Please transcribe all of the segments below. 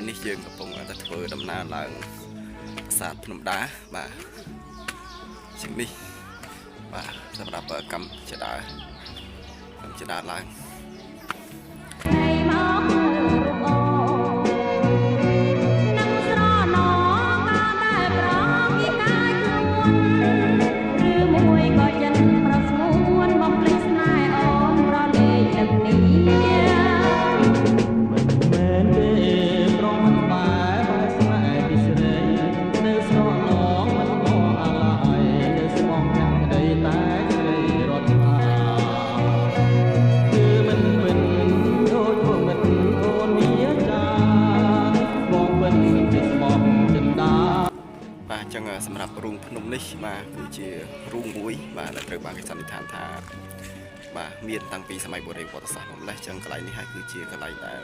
នេះយើងកំពុងតែធ្វើដំណើរឡើងប្រាសាទភ្នំដាបាទជាងនេះបាទសម្រាប់កម្មចដាឡើងចឹងសម្រាប់រូងភ្នំនេះបាទគឺជារូងមួយបាទដែលត្រូវបានគេសន្និដ្ឋានថាបាទមានតាំងពីសម័យបុរាណវត្តសាស្ត្រមកម្លេះចឹងកន្លែងនេះហើយគឺជាកន្លែងដែល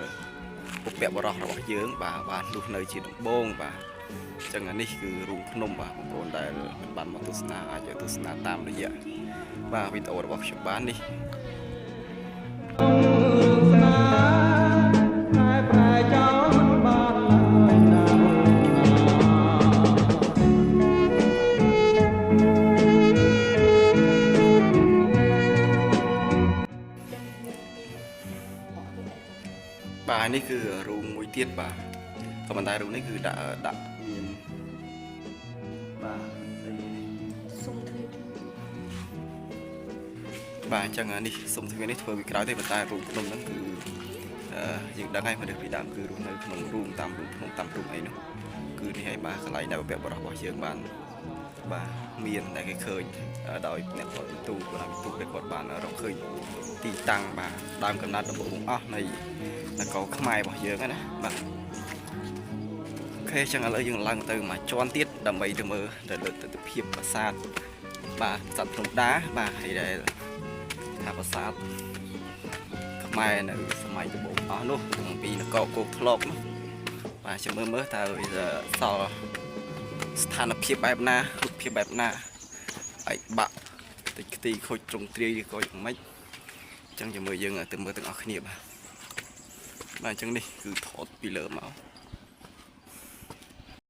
ពុព្វបុរសរបស់យើងបាទបានលុះនៅជាដំបូងបាទចឹងនេះគឺរូងភ្នំបាទបងប្អូនដែលមិនបានមកទស្សនាអាចទស្សនាតាមរយៈបាទវីដេអូរបស់ខ្ញុំបាននេះបាទនេះគឺរូងមួយទៀតបាទក៏ប៉ុន្តែរូងនេះគឺដាក់មានបាទសុំទ្វារបាទអញ្ចឹងនេះសុំទ្វារនេះធ្វើពីក្រោយទេប៉ុន្តែរូងភ្នំហ្នឹងគឺយើងដឹងហើយមនុស្សពីដើមគឺរស់នៅក្នុងរូងតាមរូងភ្នំតាមរូងអីនោះគឺនេះហើយបាទកន្លែងដែលបុព្វបុរសរបស់យើងបានបាទមានតែគេឃើញដោយអ្នកផលពិទូគាត់គាត់បានរកឃើញទីតាំងបាទដើមកំណើតដំបូងបង្អស់នៃនគរខ្មែររបស់យើងណាបាទអូខេចឹងឥឡូវយើងឡើងទៅមួយជាន់ទៀតដើម្បីទៅមើលទៅលើទិដ្ឋភាពប្រាសាទបាទប្រាសាទភ្នំដាបាទហើយដែលថាប្រាសាទខ្មែរនៅសម័យដំបូងអស់នោះតាំងពីនគរគោកធ្លកនោះបាទចាំមើលតើសល់ស្ថានភាពបែបណារូបភាពបែបណាឯកបាក់តិចខ្ទីខូចត្រង់ទ្រាយឬក៏យ៉ាងម៉េចអញ្ចឹងចាំមើលយើងទៅមើលទាំងអស់គ្នាបាទអញ្ចឹងនេះគឺថតពីលើមក